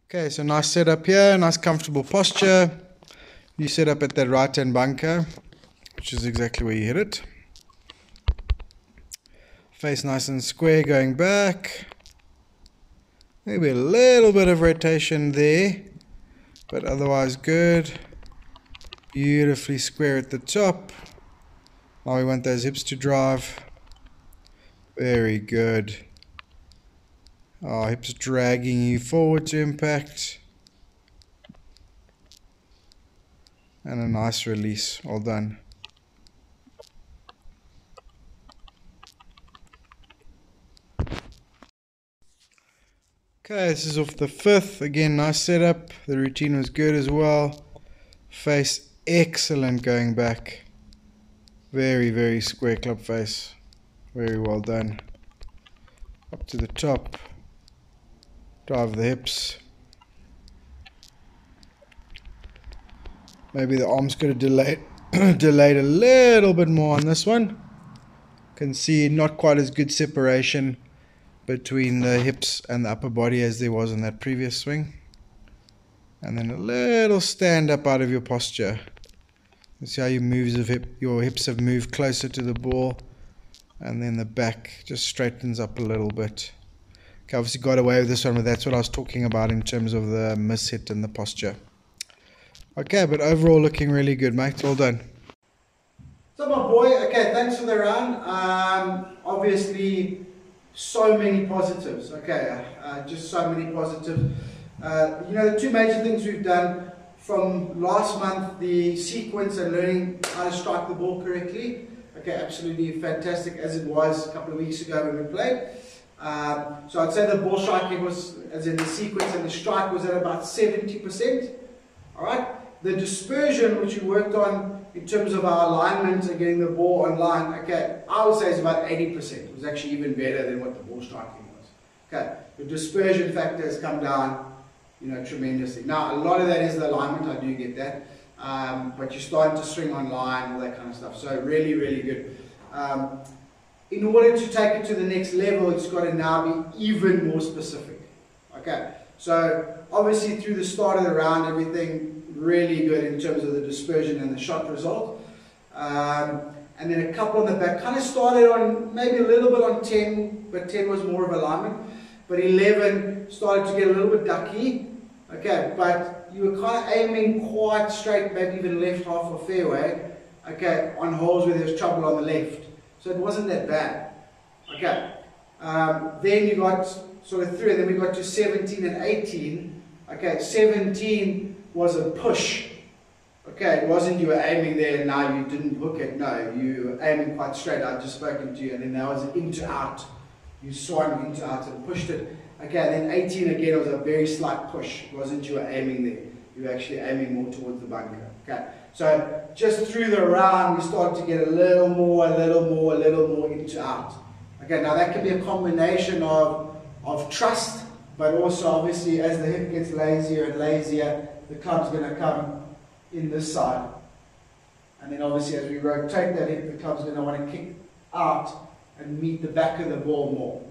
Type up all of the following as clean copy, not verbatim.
Okay, so nice setup here, nice comfortable posture. You set up at that right hand bunker, which is exactly where you hit it. Face nice and square going back. Maybe a little bit of rotation there, but otherwise good. Beautifully square at the top. Now we want those hips to drive. Very good. Oh, hips dragging you forward to impact. And a nice release. All done. Okay, this is off the fifth. Again, nice setup. The routine was good as well. Face excellent going back. Very, very square club face. Very well done. Up to the top. Drive the hips. Maybe the arms could have delayed a little bit more on this one. Can see not quite as good separation between the hips and the upper body as there was in that previous swing. And then a little stand up out of your posture. You see how your hips have moved closer to the ball, and then the back just straightens up a little bit. Okay, obviously got away with this one, but that's what I was talking about in terms of the mishit and the posture. Okay, but overall looking really good, mate. Well done. So my boy, okay, thanks for the round. Obviously, so many positives. Okay, just so many positives. The two major things we've done from last month, the sequence and learning how to strike the ball correctly. Okay, absolutely fantastic, as it was a couple of weeks ago when we played. So I'd say the ball striking was, as in the sequence and the strike, was at about 70%. Alright, the dispersion which we worked on in terms of our alignment and getting the ball online, okay, I would say is about 80%. It was actually even better than what the ball striking was. Okay, the dispersion factor has come down, tremendously. Now, a lot of that is the alignment, I do get that. But you're starting to swing online, all that kind of stuff. So really, really good. In order to take it to the next level, it's got to now be even more specific. Okay, so obviously through the start of the round, everything really good in terms of the dispersion and the shot result. And then a couple on the back, kind of started on maybe a little bit on 10, but 10 was more of alignment. But 11 started to get a little bit ducky. Okay, but you were kind of aiming quite straight, maybe even left half of fairway. Okay, on holes where there's trouble on the left. So it wasn't that bad. Okay, then you got sort of through, and then we got to 17 and 18. Okay, 17 was a push. Okay, it wasn't you were aiming there and now you didn't hook it. No, you were aiming quite straight. I'd just spoken to you, and then that was an into out. You swung into out and pushed it. Okay, then 18 again was a very slight push. It wasn't you were aiming there. You were actually aiming more towards the bunker. Okay, so just through the round, we started to get a little more into out. Okay, now that can be a combination of trust, but also obviously as the hip gets lazier and lazier, the club's going to come in this side. And then obviously as we rotate that hip, the club's going to want to kick out and meet the back of the ball more.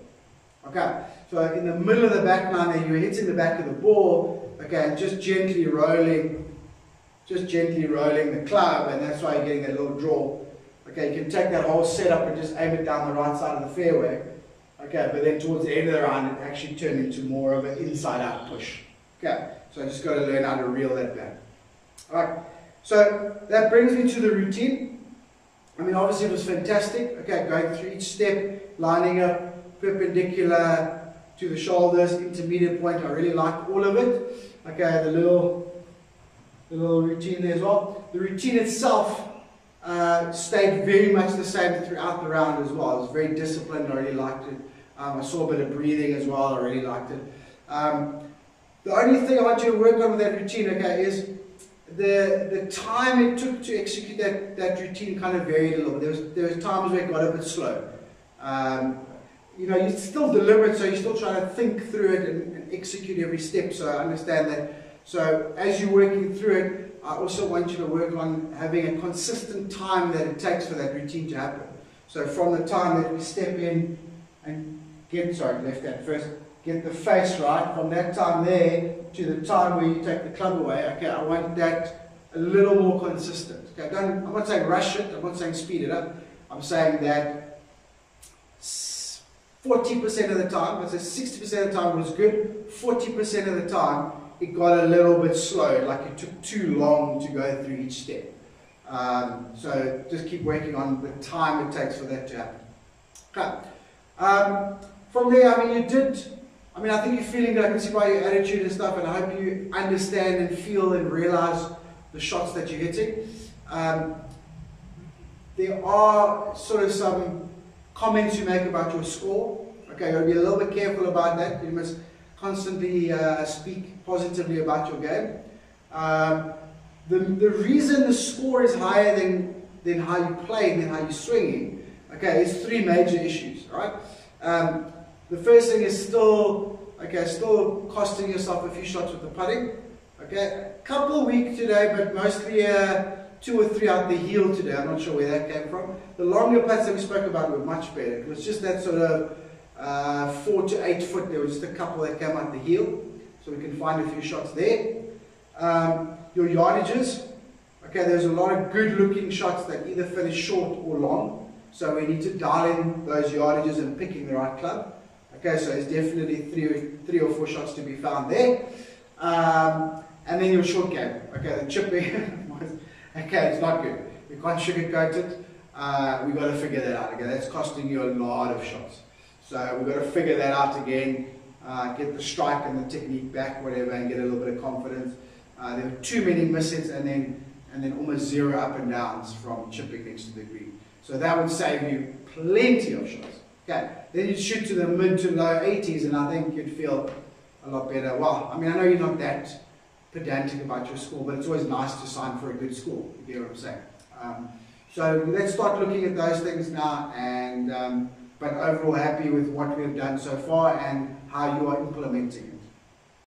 Okay, so in the middle of the back nine there, you're hitting the back of the ball, okay, and just gently rolling the club, and that's why you're getting that little draw. Okay, you can take that whole setup and just aim it down the right side of the fairway. Okay, but then towards the end of the round, it actually turned into more of an inside-out push. Okay, so I just got to learn how to reel that back. Alright, so that brings me to the routine. I mean, obviously it was fantastic. Okay, going through each step, lining up, perpendicular to the shoulders, intermediate point. I really liked all of it. Okay, the little routine there as well. The routine itself stayed very much the same throughout the round as well. It was very disciplined. I really liked it. I saw a bit of breathing as well. I really liked it. The only thing I want you to work on with that routine, okay, is the time it took to execute that routine kind of varied a little bit. There was times where it got a bit slow. You're still deliberate, so you're still trying to think through it and execute every step, so I understand that. So as you're working through it, I also want you to work on having a consistent time that it takes for that routine to happen. So from the time that we step in and left hand first, get the face right from that time there to the time where you take the club away. Okay, I want that a little more consistent. Okay, I'm not saying rush it, I'm not saying speed it up. I'm saying that 40% of the time, let's say 60% of the time was good, 40% of the time it got a little bit slow, like it took too long to go through each step. So just keep working on the time it takes for that to happen. Okay. From there, I think you're feeling good. I can see by your attitude and stuff, and I hope you understand and feel and realize the shots that you're hitting. There are sort of some comments you make about your score. Okay, you've got to be a little bit careful about that. You must constantly speak positively about your game. The reason the score is higher than how you play, than how you're swinging, okay, is three major issues, right? The first thing is still costing yourself a few shots with the putting. Okay, a couple weak today, but mostly 2 or 3 out the heel today. I'm not sure where that came from. The longer putts that we spoke about were much better. It was just that sort of 4 to 8 foot. There was just a couple that came out the heel, so we can find a few shots there. Your yardages. Okay, there's a lot of good-looking shots that either finish short or long. So we need to dial in those yardages and picking the right club. Okay, so there's definitely three or four shots to be found there. And then your short game. Okay, the chipping. Okay, it's not good. We can't sugarcoat it. We've got to figure that out. Okay, that's costing you a lot of shots. So we've got to figure that out again. Get the strike and the technique back, whatever, and get a little bit of confidence. There were too many misses and then almost 0 up and downs from chipping next to the green. So that would save you plenty of shots. Okay, then you shoot to the mid to low 80s, and I think you'd feel a lot better. Well, I know you're not that pedantic about your score, but it's always nice to sign for a good score. You get what I'm saying? So let's start looking at those things now, and but overall happy with what we've done so far and how you are implementing it.